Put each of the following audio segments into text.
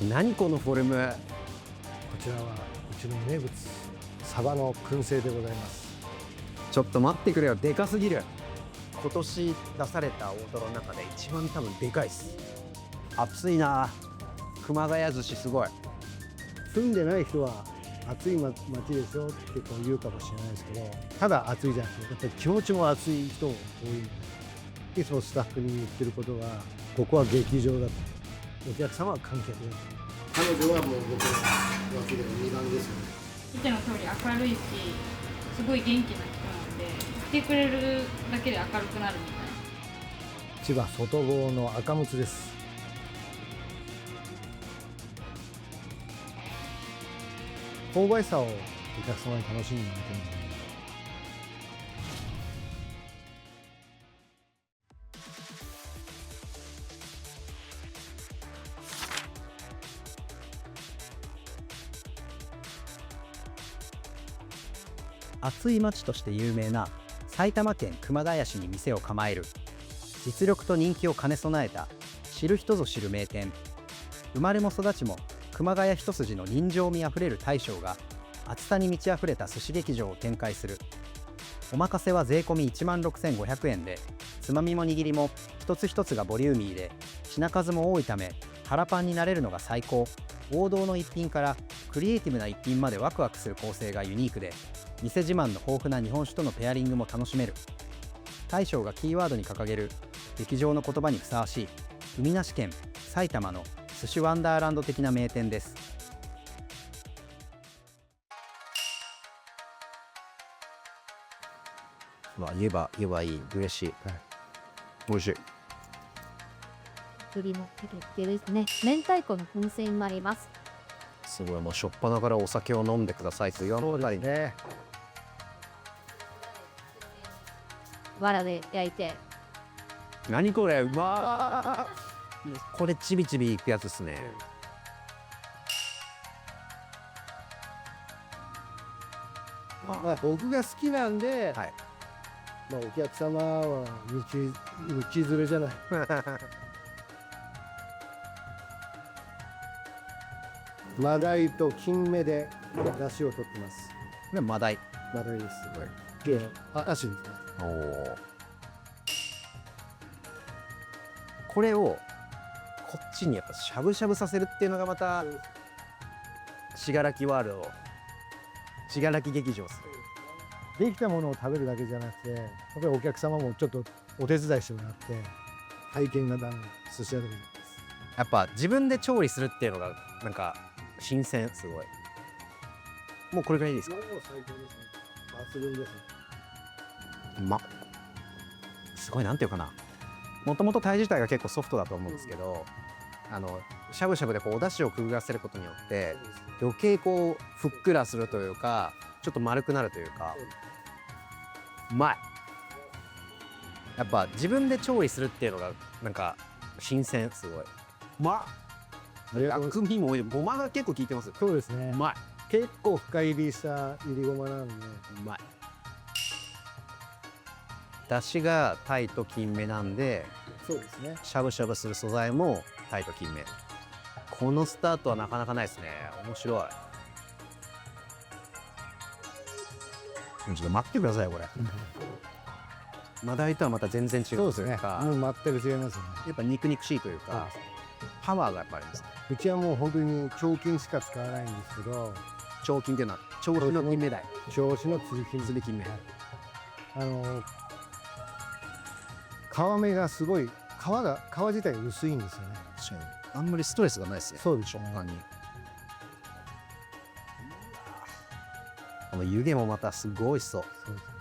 何このフォルム。こちらはうちの名物サバの燻製でございます。ちょっと待ってくれよ、でかすぎる。今年出された大トロの中で一番多分でかいっす。熱いな。熊谷寿司すごい。住んでない人は暑い町でしょってこう言うかもしれないですけど、ただ暑いじゃなくてやっぱり気持ちも熱い人多い。いつもスタッフに言ってることは、ここは劇場だと。お客様は観客だと。彼女はもう僕の脇で2番ですよね。見ての通り明るいし、すごい元気な人なんで、来てくれるだけで明るくなるみたいな。千葉外房の赤むつです。香ばしさをお客様に楽しんでもらってるんじゃないか。暑い町として有名な埼玉県熊谷市に店を構える、実力と人気を兼ね備えた知る人ぞ知る名店。生まれも育ちも熊谷一筋の人情味あふれる大将が熱さに満ち溢れた寿司劇場を展開する。おまかせは税込み16,500円で、つまみも握りも一つ一つがボリューミーで品数も多いため腹パンになれるのが最高。王道の一品からクリエイティブな一品までワクワクする構成がユニークで、店自慢の豊富な日本酒とのペアリングも楽しめる。大将がキーワードに掲げる劇場の言葉にふさわしい海なし県埼玉の寿司ワンダーランド的な名店です。言えばいい。嬉しい、はい、美味しい。栗の決定ですね。明太子の燻製になります。すごい、もう初っ端からお酒を飲んでくださいと言われたりね。藁で焼いて。何これ、うまー。これちびちびいくやつですね。僕が好きなんで、はい、お客様は道連れじゃない。マダイと金目で出汁を取ってます。でマダイ。マダイです。すごい。足ですね。おお。これをこっちにやっぱしゃぶしゃぶさせるっていうのがまた信楽ワールド、信楽劇場です。できたものを食べるだけじゃなくて、やっぱりお客様もちょっとお手伝いしてもらって体験型の寿司屋でございます。やっぱ自分で調理するっていうのがなんか新鮮。すごい。もうこれぐらいいいですか？もう最高ですね。抜群ですね。うまっ。すごい、なんていうかな、もともとタイ自体が結構ソフトだと思うんですけど、しゃぶしゃぶでこうお出汁をくぐらせることによって余計こうふっくらするというか、ちょっと丸くなるというか、うまい。やっぱ自分で調理するっていうのがなんか新鮮。すごい。うまっ。薬味も多い。ごまが結構効いてます。そうですね。うまい。結構深入りした入りごまなんで、うまい。出汁がタイと金目なんで、そうですね。しゃぶしゃぶする素材もタイと金目。このスタートはなかなかないですね。面白い。ちょっと待ってくださいよ、これ。マダイとはまた全然違う。そうですね。もう全く違いますよね。やっぱ肉々しいというか、パワーがやっぱあります。うちはもう本当に彫金しか使わないんですけど、彫金っていうのは銚子の金目鯛。銚子の釣り金目。皮目がすごい、皮自体が薄いんですよね。確かにあんまりストレスがないですね。そうですね。食感に。この湯気もまたすごい美味しそう。そうですね。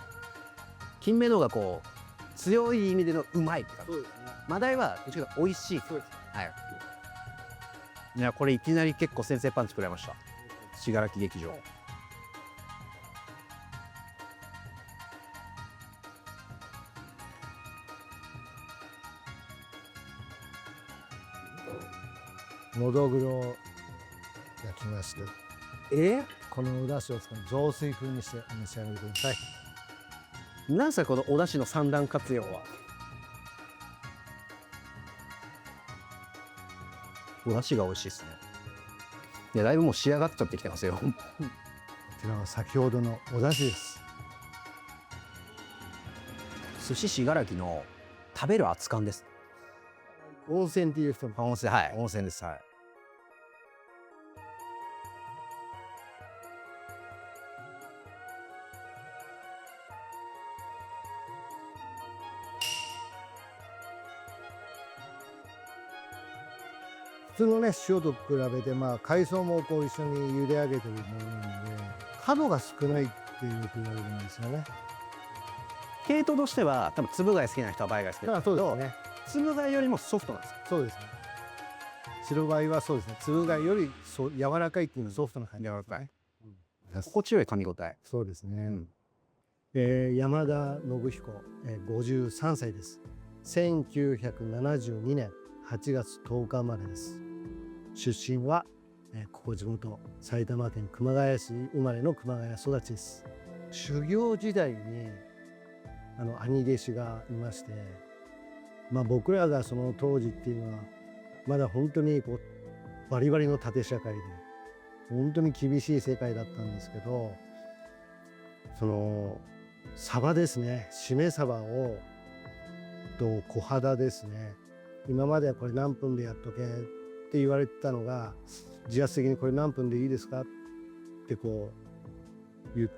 金目の方がこう強い意味でのうまいって感じ。そうですね。マダイはどっちかというと美味しい。そうですね。はい。いや、これいきなり結構先制パンチ食らいました。信楽劇場。のどぐろを焼きまして、このお出汁を使う雑炊風にしてお召し上がりください。なんすかこのお出汁の三段活用は。お出汁が美味しいですね。いやだいぶもう仕上がっちゃってきてますよ。こちらは先ほどのお出汁です。寿司信楽の食べる熱燗です。温泉っていう人も温泉、はい、温泉です。はい。普通のね塩と比べて海藻もこう一緒に茹で上げてるものなので角が少ないっていうふうに言われるんですよね。系統としては多分粒貝好きな人は倍貝好きだけど、そうですね。粒貝よりもソフトなんですよ。そうですね。白貝はそうですね。粒貝より柔らかいっていうのソフトな感じ、柔らかい、うん、心地よい噛み応え。そうですね。うん、山田信彦、53歳です。1972年8月10日生まれです。出身は、ここ地元埼玉県熊谷市生まれの熊谷育ちです。修行時代に兄弟子がいまして、僕らがその当時っていうのはまだ本当にこうバリバリの縦社会で本当に厳しい世界だったんですけど、そのサバですね、しめサバをと小肌ですね、今まではこれ何分でやっとけって言われてたのが自発的にこれ何分でいいですかってこう言う、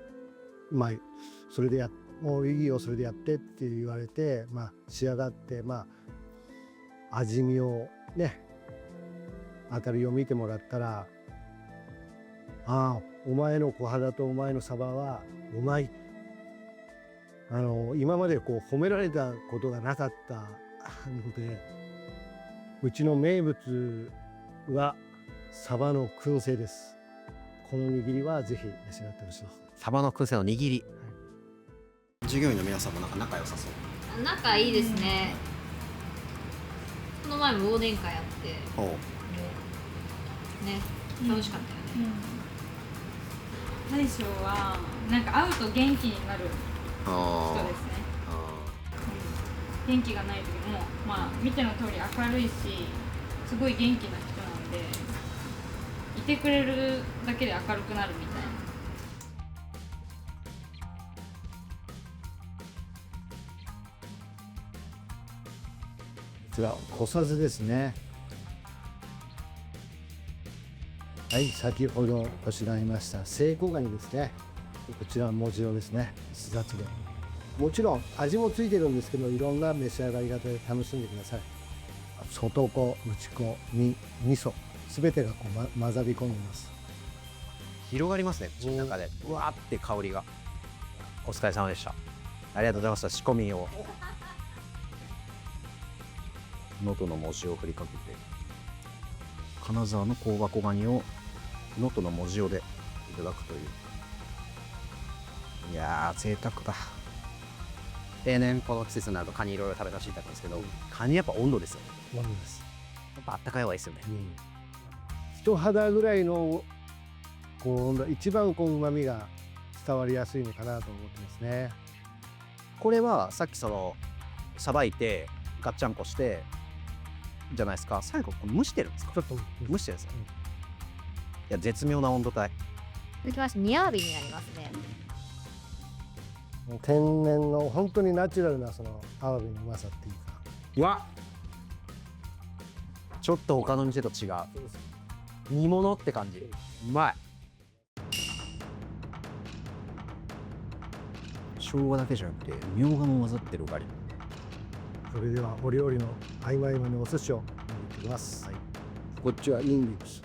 それでもういいよそれでやってって言われて、仕上がって味見をね当たりを見てもらったら、ああお前の小肌とお前のサバはうまい、今までこう褒められたことがなかったので、うちの名物はサバの燻製です。この握りはぜひ召し上がってほしいです。サバの燻製の握り、従業員の皆さんもなんか仲良さそう。仲いいですね。この前も忘年会あって、ね、楽しかったよね。大将はなんか会うと元気になる人ですね。元気がない時も見ての通り明るいしすごい元気な人なんで、いてくれるだけで明るくなるみたいな。こちら小さずですね。はい、先ほどおしらいましたセイコガニですね。こちらは文字用ですね。すだちでもちろん味もついてるんですけど、いろんな召し上がり方で楽しんでください。外子、内子、味噌すべてがこう、混ざり込んでいます。広がりますね、口の中でうわーって香りが。お疲れ様でした。ありがとうございました。仕込みを能登の文字を振りかけて、金沢の香箱ガニを能登の文字をでいただくという。いやー贅沢だ。例年この季節になるとカニいろいろ食べさせていただくんですけど、カニやっぱ温度ですよね。温度です。やっぱあったかい方がいいですよね。人肌ぐらいのこう一番こう旨味が伝わりやすいのかなと思ってますね。これはさっきそのさばいてガッチャンコしてじゃないですか。最後蒸してるんですか。ちょっと蒸してるんですよ。いや絶妙な温度帯。続きまして煮アワビになりますね。天然の本当にナチュラルなそのアワビのうまさっていうか。うわちょっと他の店と違う。煮物って感じ。うまい。生姜だけじゃなくてみょうがも混ざってるガリ。それではお料理の合間合間のお寿司を握ってきます。はい、こっちはインディックス。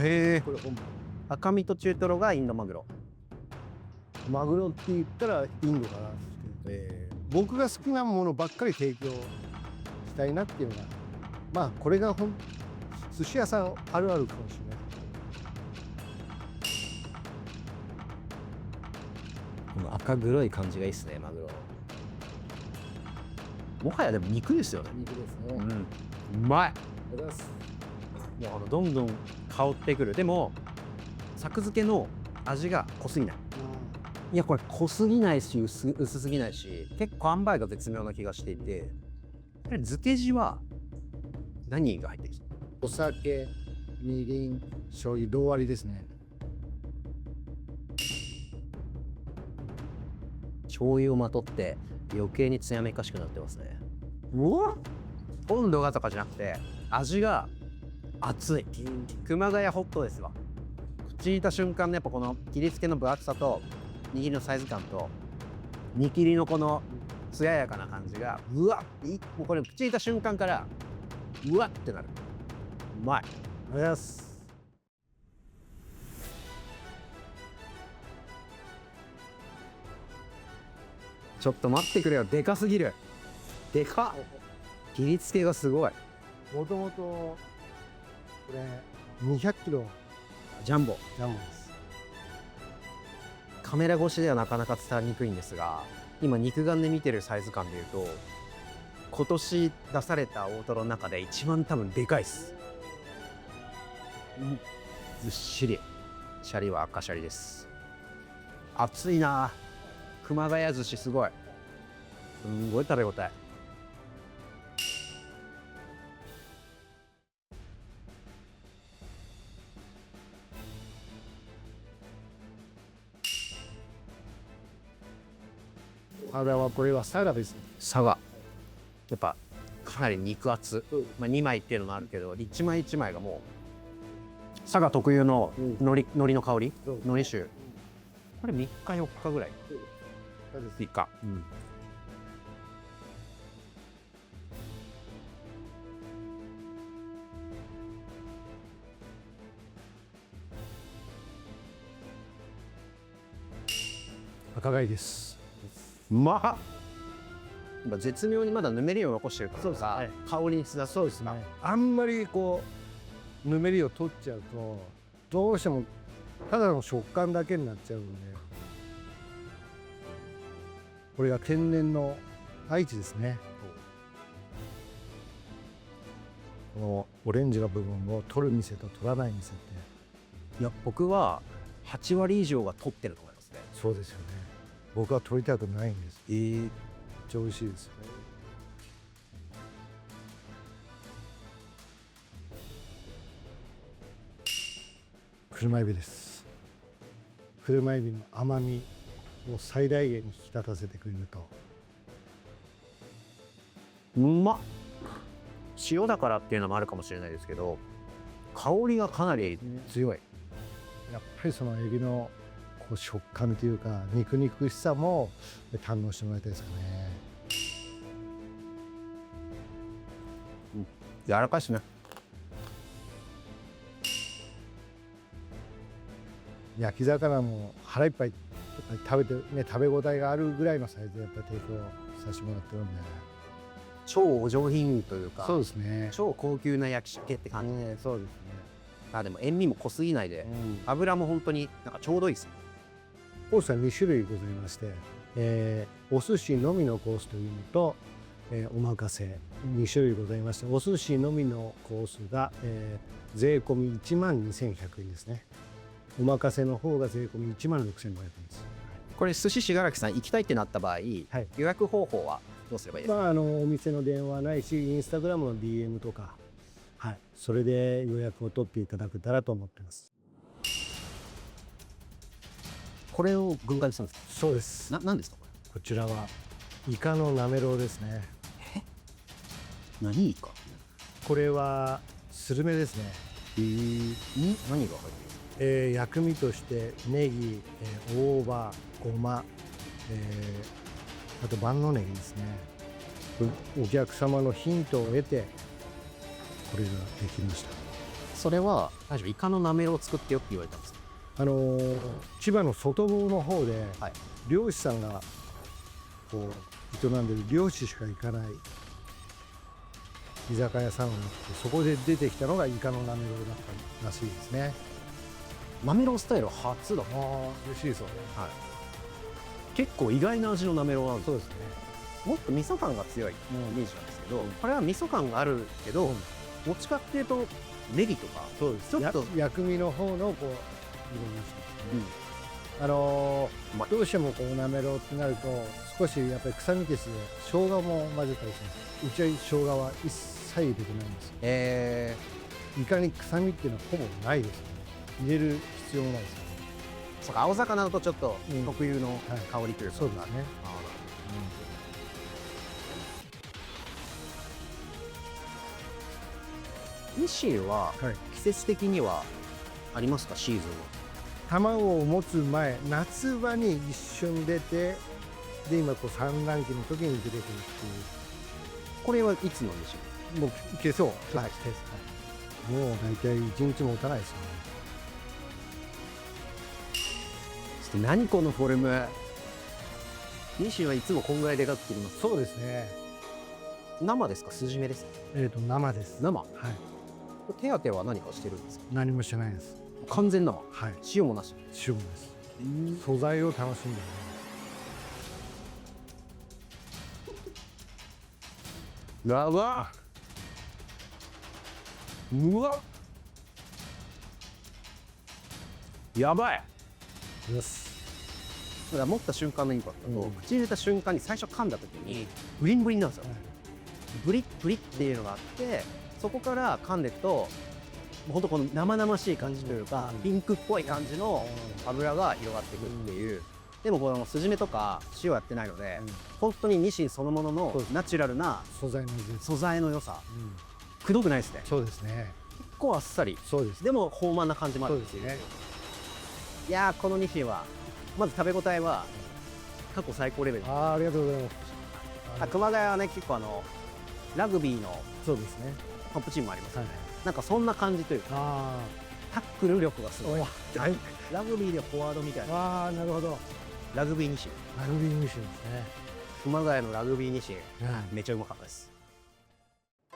へえ。これ本場。赤身と中トロがインドマグロ。マグロって言ったらインドかなって、僕が好きなものばっかり提供したいなっていうのが、これが寿司屋さんあるあるかもしれない。この赤黒い感じがいいですね、マグロ。もはやでも肉ですよね。肉ですね。うまい。ありがとうございます。いやどんどん香ってくる。でも作漬けの味が濃すぎない。いやこれ濃すぎないし薄すぎないし、結構塩梅が絶妙な気がしていて、漬け地は何が入ってるんですか。お酒、みりん、醤油同割りですね。醤油をまとって余計に艶めかしくなってますね。うわ、温度がとかじゃなくて味が熱い。熊谷ホットですわ。口に入れた瞬間のやっぱこの切り付けの分厚さと握りのサイズ感と煮切りのこの艶やかな感じがうわっ、もうこれ口に入れた瞬間からうわってなる。うまい。ありがとうございます。ちょっと待ってくれよ、でかすぎる。でかっ。切り付けがすごい。もともとこれ200キロジャンボ。ジャンボです。カメラ越しではなかなか伝わりにくいんですが、今肉眼で見てるサイズ感でいうと今年出された大トロの中で一番多分でかいっす。ずっしり。シャリは赤シャリです。熱いな。熊谷寿司すごい。すんごい食べ応え。これはサラです。差がやっぱかなり肉厚、2枚っていうのもあるけど一枚一枚がもう佐賀特有の海苔の香り、海苔臭。これ3日4日ぐらい3日、赤貝です。うまっ。やっぱ絶妙にまだぬめりを残してるからさ、香りにつなそうですね。あんまりこうぬめりを取っちゃうとどうしてもただの食感だけになっちゃうので、これが天然の愛知ですね。このオレンジの部分を取る店と取らない店って、いや僕は8割以上が取ってると思いますね。そうですよね。僕は取りたくないんです。めっちゃ美味しいですよ。車エビです。車エビの甘みを最大限に引き立たせてくれると。うまっ。塩だからっていうのもあるかもしれないですけど香りがかなり強い。やっぱりそのエビのこう食感というか肉肉しさも堪能してもらいたいですかね。柔らかいしね。焼き魚も腹いっぱい食べてね、食べ応えがあるぐらいのサイズでやっぱり提供させてもらってるんで。超お上品というか、そうですね。超高級な焼き鮭って感じ。そうですね。でも塩味も濃すぎないで、油も本当になんかちょうどいいです。コースは2種類ございまして、お寿司のみのコースというのと、おまかせ2種類ございまして、お寿司のみのコースが、税込み12,100円ですね。おまかせの方が税込み16,500円です。これ寿司信楽さん行きたいってなった場合、予約方法はどうすればいいですか？お店の電話ないしインスタグラムの DM とか、それで予約を取っていただけたらと思ってます。これを軍艦にしたんですか？そうです。何ですかこれ？こちらはイカのなめろうですね。何イカ？これはスルメですね。何が入ってる？薬味としてネギ、大葉、ごま、あと万能ネギですね。お客様のヒントを得てこれができました。それは大丈夫、イカのなめろうを作ってよって言われたんですか？千葉の外房の方で、漁師さんがこう営んでる漁師しか行かない居酒屋さんがあって、そこで出てきたのがイカのなめろうだったらしいですね。なめろうスタイル初だ。嬉しいですよね。結構意外な味のなめろうなんです。そうですね。もっと味噌感が強いイメージなんですけど、これは味噌感があるけど、どっちかっていうとネギとか、そうです。ちょっと薬味の方のこう色々して、どうしてもこうなめろうってなると少しやっぱり臭み消しで生姜も混ぜたりします。うちは生姜は一切入れてないんです。イカに臭みっていうのはほぼないですね。入れる必要もないですよね。そうか、青魚だとちょっとうん特有のはい香りというか、そうですね。あーニシンははい。季節的にはありますか、シーズンは。卵を持つ前、夏場に一瞬出て、で今こう産卵期の時に出てくるってこれはいつのニシン？いう、もういけそう。はいはいもう大体1日も持たないですよね。ちょっと何このフォルム。ニシンはいつもこんぐらいでかく切ります。そうですね。生ですか、筋目ですか？生です。生。はい。手当ては何かしてるんですか？何もしてないです。完全生。はい。塩もなし。塩もです。素材を楽しんでるね。やば。うわ。やばい。よし。だから持った瞬間のインパクトと、うん口に入れた瞬間に最初噛んだ時にブリンブリンなんですよ。ブリッブリッっていうのがあって、そこから噛んでいくともうほんとこの生々しい感じというか、ピンクっぽい感じの油が広がっていくっていう、でもこの筋目とか塩やってないので、本当にニシンそのもののそうですナチュラルな素材の味です。素材の良さ、くどくないですね。そうですね。結構あっさりそうです。でも豊満な感じもあるそうですね。いやー、このニシンはまず食べ応えは過去最高レベル。ありがとうございます。熊谷はね、結構ラグビーのそうですね。トップチームもありますよね、はいなんかそんな感じというか、あタックル力がすごい。はい。ラグビーでフォワードみたいななるほど。ラグビーニシン。ラグビーミッションですね。熊谷のラグビーニシン、はい。めちゃうまかったです。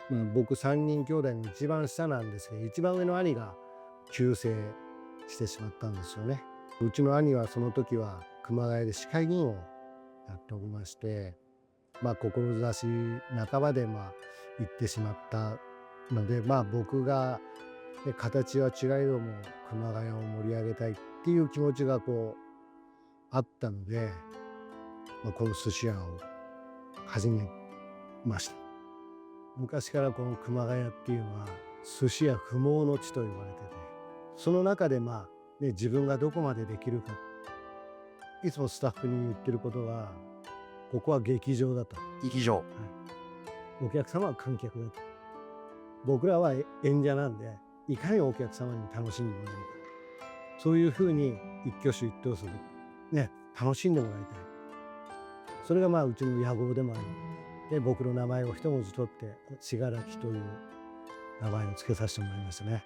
まあ、僕3人兄弟の一番下なんですけど、一番上の兄が急逝してしまったんですよね。うちの兄はその時は熊谷で市会議員をやっておりまして、まあ志半ばで行ってしまったので、僕が、ね、形は違いども熊谷を盛り上げたいっていう気持ちがあったので、この寿司屋を始めました。昔からこの熊谷っていうのは寿司屋不毛の地と言われてて、その中で自分がどこまでできるか、いつもスタッフに言ってることは、ここは劇場だと。劇場。お客様は観客だと。僕らは演者なんで、いかにお客様に楽しんでもらえるか。そういうふうに一挙手一投足ね、楽しんでもらいたい。それがうちの野望でもあり、で僕の名前を一文字取って信楽という名前を付けさせてもらいましたね。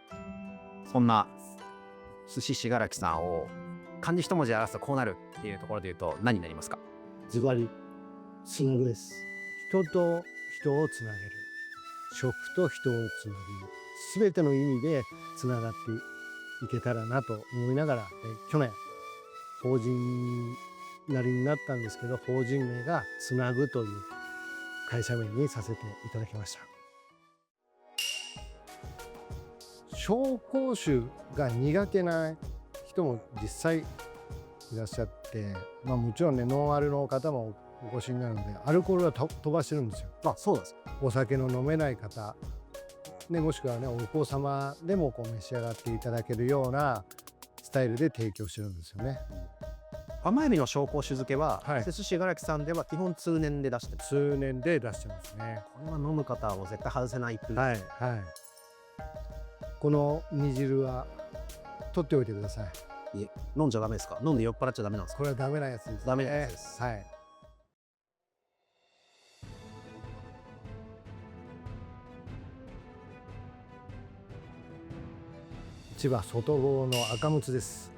そんな寿司信楽さんを漢字一文字で表すとこうなるっていうところで言うと何になりますか？ズバリつなぐです。人と人をつなげる、食と人をつなげる、全ての意味でつながっていけたらなと思いながら、去年法人なりになったんですけど、法人名がつなぐという会社名にさせていただきました。紹興酒が苦手な人も実際いらっしゃって、もちろんね、ノンアルの方もお越しになるので、アルコールは飛ばしてるんですよ。あ、そうなんですか。お酒の飲めない方、ね、もしくはね、お子様でも召し上がっていただけるようなスタイルで提供してるんですよね。甘エビの紹興酒漬けは、はい寿司信楽さんでは基本通年で出してる。数年で出してますね。これは飲む方はもう絶対外せない一品。はいはい。この煮汁は取っておいてください。いえ、飲んじゃダメですか？飲んで酔っ払っちゃダメなんですか？これはダメなやつです、ね。ダメなやつです。はい。千葉外房の赤むつです。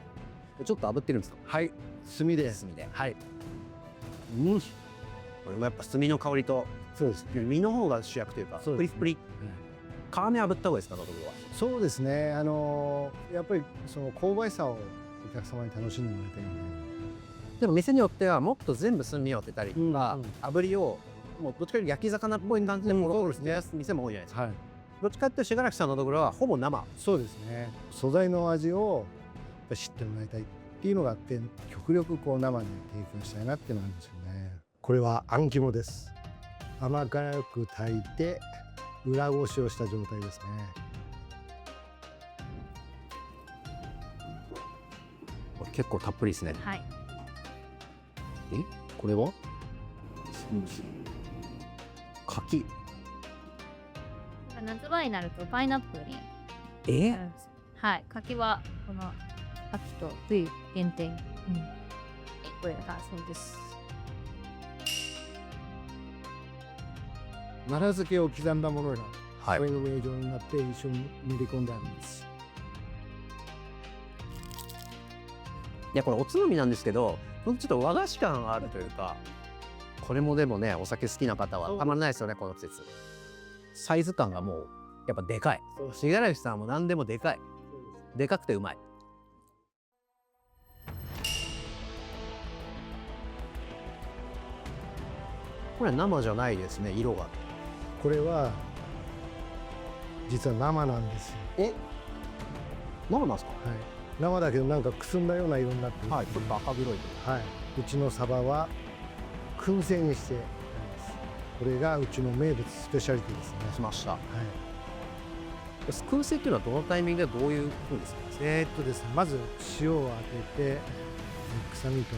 ちょっと炙ってるんですか？はい、炭で。炭で。はい。うん。これもやっぱ炭の香りとそうです。身の方が主役というか、そうですねプリップリ。皮目炙った方がいいですか？ノドグロは。そうですね。やっぱりその香ばしさをお客様に楽しんでもらいたいので。でも店によってはもっと全部炭を当てたりとか、うん炙りをもうどっちかというと焼き魚っぽい感じでそうですねやす店も多いじゃないですか。はい。どっちかっていうと信楽さんのノドグロはほぼ生。そうですね。素材の味をやっぱ知ってもらいたいっていうのがあって、極力生で提供したいなっていうのがあるんですよね。これはあん肝です。甘辛く炊いて裏ごしをした状態ですね。結構たっぷりですね。はい。これは柿。夏場になるとパイナップルになるんです。はい。柿はこの秋と冬限定。これがそうです。奈良漬けを刻んだものが、はいこれの名状になって一緒に練り込んであるんです。いやこれおつまみなんですけど、ちょっと和菓子感があるというか、これもでもねお酒好きな方はたまらないですよねこの季節。サイズ感がもうやっぱでかい。信楽さんも何でもでかい。でかくてうまい。これは生じゃないですね、色が。これは実は生なんですよ。生なんですか？はい。生だけどなんかくすんだような色になってる。はい、ちょっと赤黒いと。はい。うちのサバは燻製にしてあります。これがうちの名物スペシャリティですね。しました。はい。燻製っていうのはどのタイミングでどういう風ですか？ですね、まず塩を当てて臭みと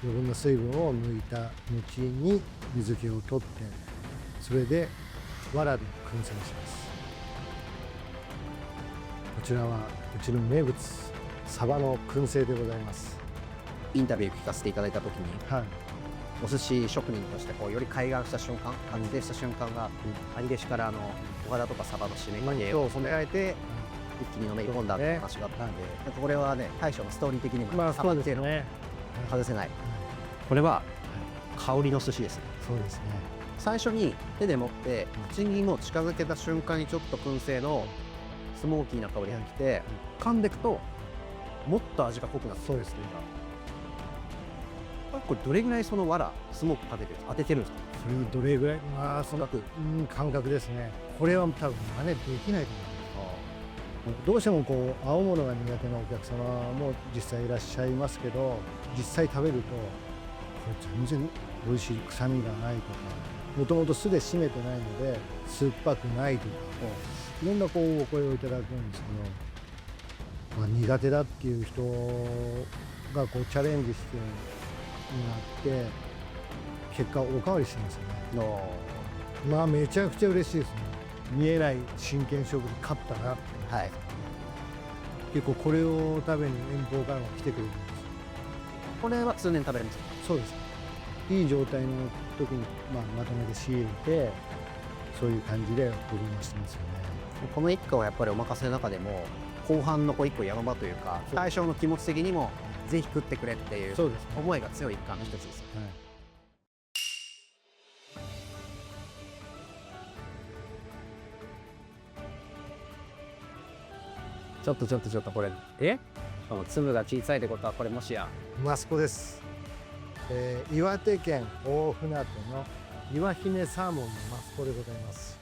余分な水分を抜いた後に水気を取って、それで藁で燻製します。こちらはうちの名物サバの燻製でございます。インタビュー聞かせていただいた時に、はい。お寿司職人としてこうより開眼した瞬間、完成した瞬間が、兄弟子からお肌とかサバの締め切りを染められて、一気に飲め込んだって話があったんで、なんかこれはね、大将のストーリー的にもサバっていうの外せない。これは香りの寿司ですね。そうですね。最初に手で持って口にもう近づけた瞬間にちょっと燻製のスモーキーな香りが来て、噛んでいくともっと味が濃くなってそうですね。これどれぐらいその藁スモークかけて当ててるんですか？それをどれぐらい、その感覚ですね。これは多分真似できないと思います。どうしてもこう青物が苦手なお客様も実際いらっしゃいますけど、実際食べるとこれ全然美味しい、臭みがないとか、もともと酢で締めてないので酸っぱくないとか、いろんなこうお声をいただくんですけど、苦手だっていう人がこうチャレンジしてになって結果おかわりしてますよね。めちゃくちゃ嬉しいですね。見えない真剣勝負で勝ったなって。はい。結構これを食べに遠方からも来てくれるんです。これは通年食べれますか？そうです。いい状態の時に、まとめて仕入れて、そういう感じで保存してますよね。この一個はやっぱりお任せの中でも後半の一個山場というか、大将の気持ち的にもぜひ食ってくれっていう思いが強い一環の一つです。ちょっとこれ粒が小さいってことはこれもしやマスコです。岩手県大船渡の岩姫サーモンのマスコでございます。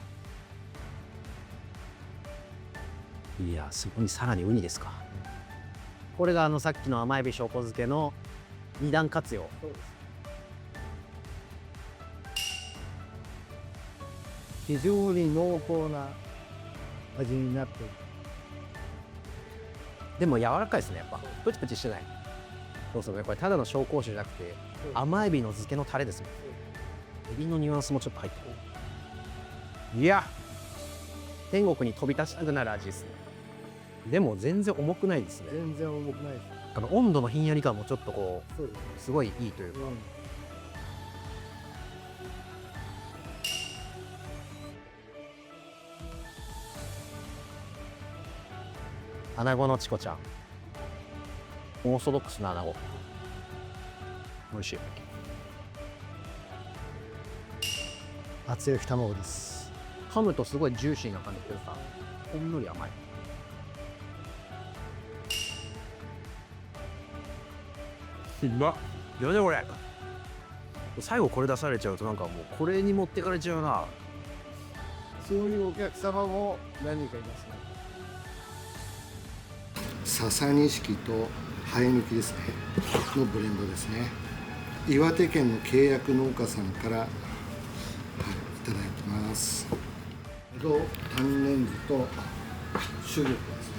いや、そこにさらにウニですか。これがさっきの甘エビしょうこ漬けの二段活用。そうです。非常に濃厚な味になっている。でも柔らかいですね。やっぱプチプチしてない。そうそうね、これただの紹興酒じゃなくて甘エビの漬けのタレですもん。エビのニュアンスもちょっと入ってる。いや、天国に飛び立ちたくなる味ですね。でも全然重くないですね。全然重くないです。温度のひんやり感もちょっとこうすごいいいというか、穴子のチコちゃん、オーソドックスな穴子、美味しい。厚焼き卵です。噛むとすごいジューシーな感じというか、ほんのり甘い。うまっ。いやね、これ最後これ出されちゃうとなんかもうこれに持ってかれちゃうな。そういうお客様も何人かいますね。笹錦と生え抜きですねのブレンドですね。岩手県の契約農家さんから、いただきます。丹念酢と種玉ですね。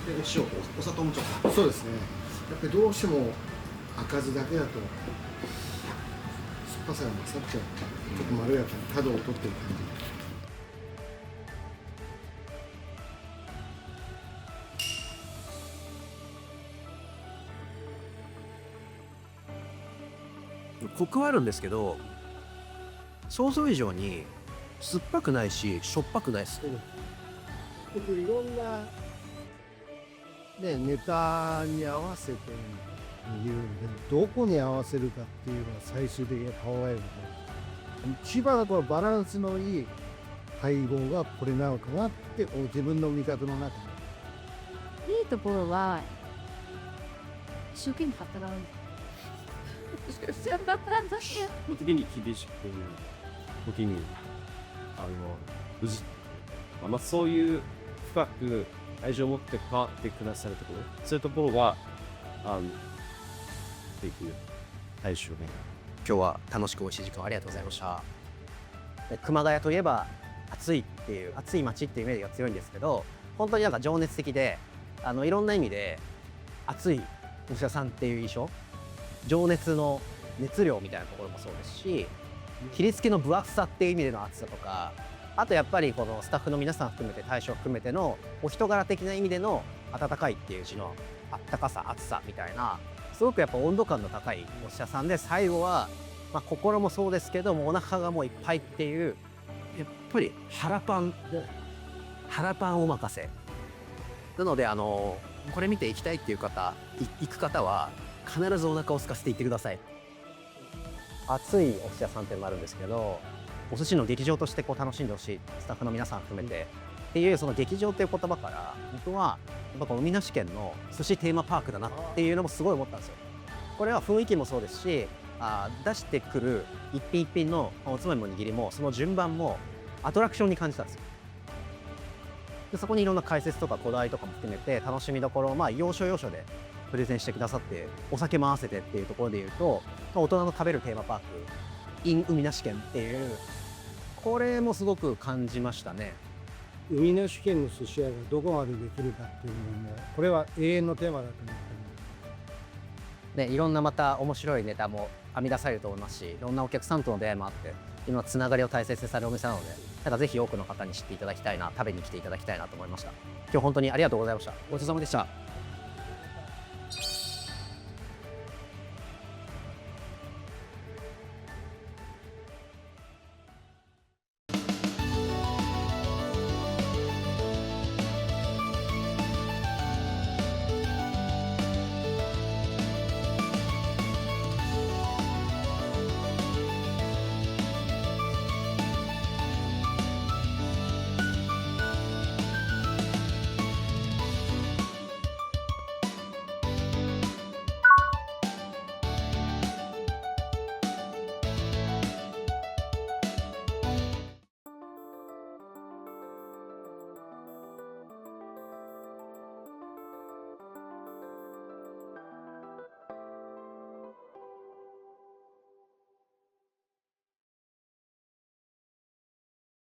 でお塩、お砂糖もちょっと。そうですね。っぱりどうしても赤酢だけだと酸っぱさが勝っちゃう。ちょっとまろやかに角を取ってる感じ。コクはあるんですけど、想像以上に酸っぱくないししょっぱくないです。僕いろんな、ね、ネタに合わせて言うんで、どこに合わせるかっていうのは最終的に考えると、一番このバランスのいい配合がこれなのかなって自分の見方の中で。いいところは一生懸命働く。時に厳しく時にそういう深く愛情を持って関わってくださるところ、そういうところはできる対象ね。今日は楽しく美味しい時間ありがとうございました。熊谷といえば暑いっていう、暑い街っていうイメージが強いんですけど、本当になんか情熱的で、いろんな意味で熱いお医者さんっていう印象、情熱の熱量みたいなところもそうですし、切りつけの分厚さっていう意味での熱さとか、あとやっぱりこのスタッフの皆さん含めて大将含めてのお人柄的な意味での温かいっていう字のあったかさ、熱さみたいな、すごくやっぱ温度感の高いお医者さんで、最後は、心もそうですけどもお腹がもういっぱいっていう、やっぱり腹パンお任せなので、これ見て行きたいっていう方、行く方は必ずお腹を空かせて行ってください。熱いお寿司屋さんっていうのもあるんですけど、お寿司の劇場としてこう楽しんでほしい、スタッフの皆さん含めてっていう、その劇場っていう言葉から僕はやっぱこの海なし県の寿司テーマパークだなっていうのもすごい思ったんですよ。これは雰囲気もそうですし、出してくる一品一品のおつまみも握りもその順番もアトラクションに感じたんですよ。でそこにいろんな解説とかこだわりとかも含めて楽しみどころを要所要所でプレゼンしてくださって、お酒も合わせてっていうところでいうと、大人の食べるテーマパーク in 海なし県っていう、これもすごく感じましたね。海なし県の寿司屋がどこまでできるかっていうのも、これは永遠のテーマだと思ってね、いろんなまた面白いネタも編み出されると思いますし、いろんなお客さんとの出会いもあって、いろんなつながりを大切にされるお店なので、ぜひ多くの方に知っていただきたいな、食べに来ていただきたいなと思いました。今日本当にありがとうございました。ごちそうさまでした。